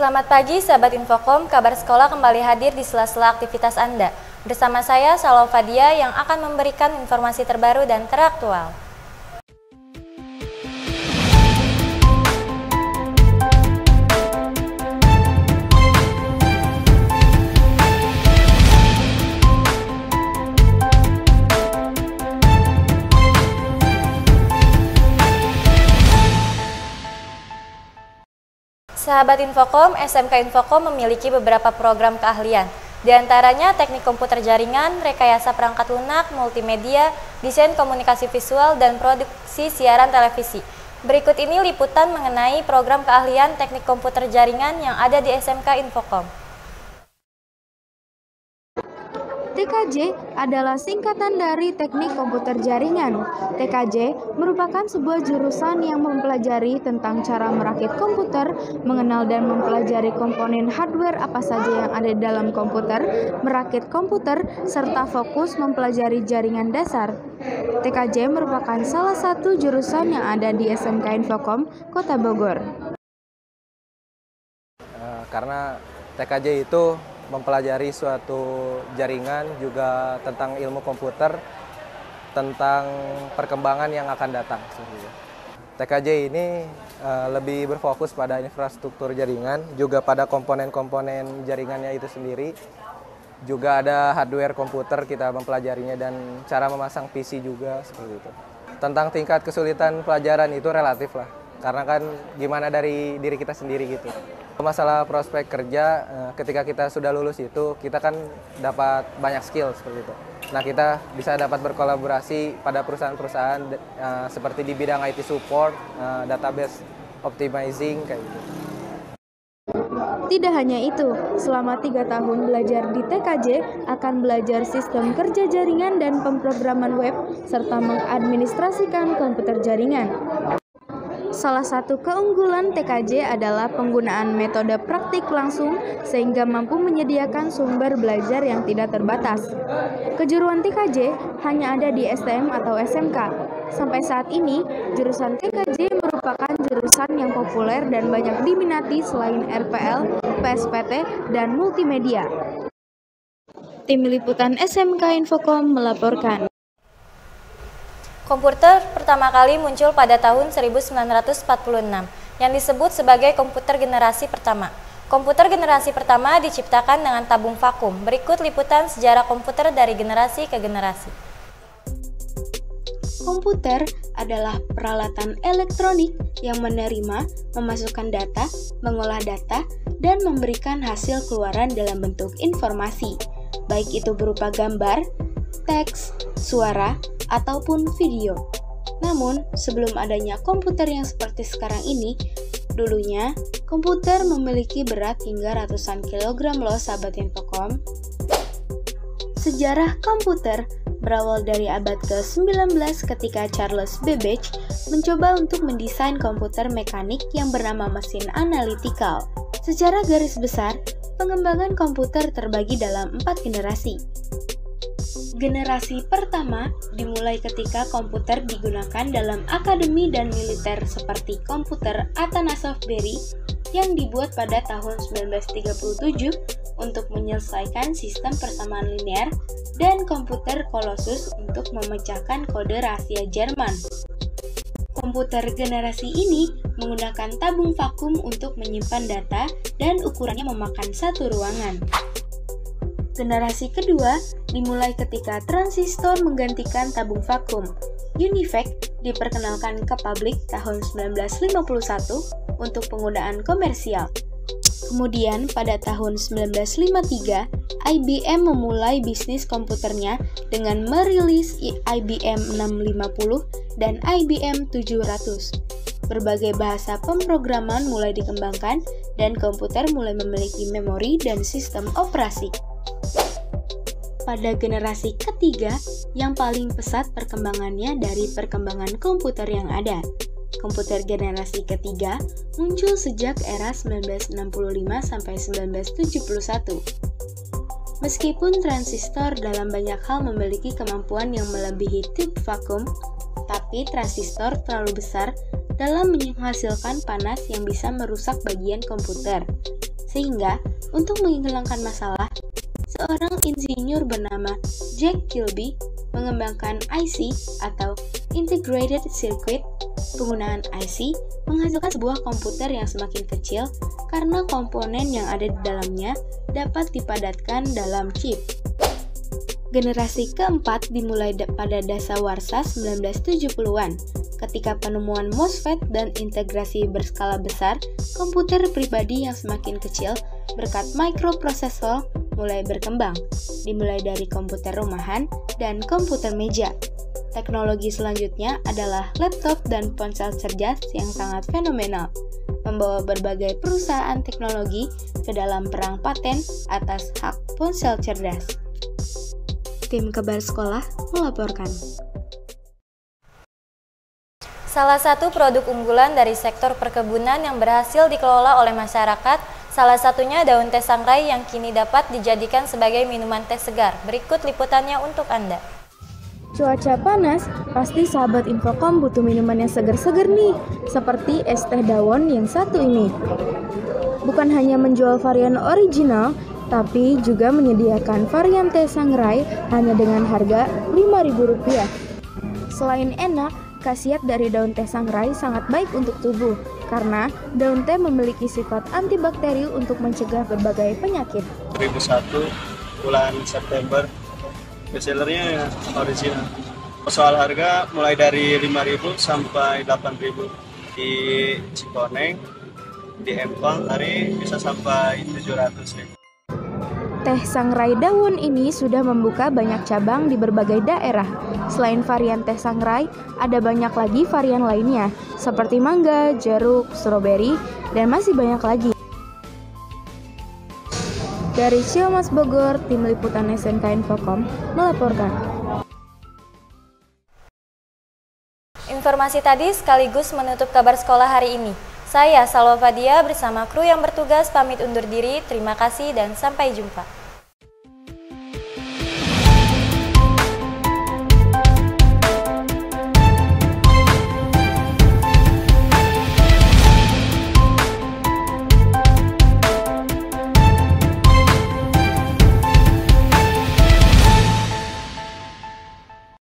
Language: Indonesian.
Selamat pagi sahabat Infokom, kabar sekolah kembali hadir di sela-sela aktivitas Anda. Bersama saya, Saloh Fadia, yang akan memberikan informasi terbaru dan teraktual. Sahabat Infokom, SMK Infokom memiliki beberapa program keahlian. Di antaranya teknik komputer jaringan, rekayasa perangkat lunak, multimedia, desain komunikasi visual, dan produksi siaran televisi. Berikut ini liputan mengenai program keahlian teknik komputer jaringan yang ada di SMK Infokom. TKJ adalah singkatan dari Teknik Komputer Jaringan. TKJ merupakan sebuah jurusan yang mempelajari tentang cara merakit komputer, mengenal dan mempelajari komponen hardware apa saja yang ada di dalam komputer, merakit komputer, serta fokus mempelajari jaringan dasar. TKJ merupakan salah satu jurusan yang ada di SMK Infokom, Kota Bogor. Karena TKJ itu mempelajari suatu jaringan, juga tentang ilmu komputer, tentang perkembangan yang akan datang. TKJ ini lebih berfokus pada infrastruktur jaringan, juga pada komponen-komponen jaringannya itu sendiri. Juga ada hardware komputer, kita mempelajarinya, dan cara memasang PC juga, seperti itu. Tentang tingkat kesulitan pelajaran itu relatif lah, karena kan gimana dari diri kita sendiri gitu. Masalah prospek kerja, ketika kita sudah lulus itu, kita kan dapat banyak skill seperti itu. Nah, kita bisa dapat berkolaborasi pada perusahaan-perusahaan seperti di bidang IT support, database optimizing, kayak gitu. Tidak hanya itu, selama 3 tahun belajar di TKJ akan belajar sistem kerja jaringan dan pemrograman web, serta mengadministrasikan komputer jaringan. Salah satu keunggulan TKJ adalah penggunaan metode praktik langsung sehingga mampu menyediakan sumber belajar yang tidak terbatas. Kejuruan TKJ hanya ada di STM atau SMK. Sampai saat ini, jurusan TKJ merupakan jurusan yang populer dan banyak diminati selain RPL, PSPT, dan multimedia. Tim Liputan SMK Infokom melaporkan. Komputer pertama kali muncul pada tahun 1946 yang disebut sebagai komputer generasi pertama. Komputer generasi pertama diciptakan dengan tabung vakum. Berikut liputan sejarah komputer dari generasi ke generasi. Komputer adalah peralatan elektronik yang menerima, memasukkan data, mengolah data, dan memberikan hasil keluaran dalam bentuk informasi, baik itu berupa gambar, teks, suara, ataupun video. Namun, sebelum adanya komputer yang seperti sekarang ini, dulunya komputer memiliki berat hingga ratusan kilogram loh sahabat Infokom. Sejarah komputer berawal dari abad ke-19 ketika Charles Babbage mencoba untuk mendesain komputer mekanik yang bernama mesin analytical. Secara garis besar, pengembangan komputer terbagi dalam 4 generasi. Generasi pertama dimulai ketika komputer digunakan dalam akademi dan militer seperti komputer Atanasoff Berry yang dibuat pada tahun 1937 untuk menyelesaikan sistem persamaan linear, dan komputer Colossus untuk memecahkan kode rahasia Jerman. Komputer generasi ini menggunakan tabung vakum untuk menyimpan data dan ukurannya memakan satu ruangan. Generasi kedua dimulai ketika transistor menggantikan tabung vakum. UNIVAC diperkenalkan ke publik tahun 1951 untuk penggunaan komersial. Kemudian pada tahun 1953, IBM memulai bisnis komputernya dengan merilis IBM 650 dan IBM 700. Berbagai bahasa pemrograman mulai dikembangkan dan komputer mulai memiliki memori dan sistem operasi. Pada generasi ketiga, yang paling pesat perkembangannya dari perkembangan komputer yang ada. Komputer generasi ketiga muncul sejak era 1965 sampai 1971. Meskipun transistor dalam banyak hal memiliki kemampuan yang melebihi tube vakum, tapi transistor terlalu besar dalam menghasilkan panas yang bisa merusak bagian komputer. Sehingga, untuk menghilangkan masalah, seorang insinyur bernama Jack Kilby mengembangkan IC atau Integrated Circuit. Penggunaan IC menghasilkan sebuah komputer yang semakin kecil karena komponen yang ada di dalamnya dapat dipadatkan dalam chip. Generasi keempat dimulai pada dasawarsa 1970-an, ketika penemuan MOSFET dan integrasi berskala besar komputer pribadi yang semakin kecil berkat microprosesor mulai berkembang, dimulai dari komputer rumahan dan komputer meja. Teknologi selanjutnya adalah laptop dan ponsel cerdas yang sangat fenomenal, membawa berbagai perusahaan teknologi ke dalam perang paten atas hak ponsel cerdas. Tim Kabar Sekolah melaporkan. Salah satu produk unggulan dari sektor perkebunan yang berhasil dikelola oleh masyarakat, salah satunya daun teh sangrai yang kini dapat dijadikan sebagai minuman teh segar. Berikut liputannya untuk Anda. Cuaca panas, pasti sahabat Infocom butuh minuman yang segar-segar nih, seperti es teh dawon yang satu ini. Bukan hanya menjual varian original, tapi juga menyediakan varian teh sangrai hanya dengan harga Rp5.000. Selain enak, khasiat dari daun teh sangrai sangat baik untuk tubuh, karena daun teh memiliki sifat antibakteri untuk mencegah berbagai penyakit. 2001 bulan September, bestsellernya original. Soal harga mulai dari 5.000 sampai 8.000 di Cikoneng, di Empang hari bisa sampai 700.000. Teh sangrai daun ini sudah membuka banyak cabang di berbagai daerah. Selain varian teh sangrai, ada banyak lagi varian lainnya, seperti mangga, jeruk, stroberi, dan masih banyak lagi. Dari Ciamas Bogor, Tim Liputan SMK Infocom melaporkan. Informasi tadi sekaligus menutup kabar sekolah hari ini. Saya Salwa Fadia bersama kru yang bertugas pamit undur diri. Terima kasih dan sampai jumpa.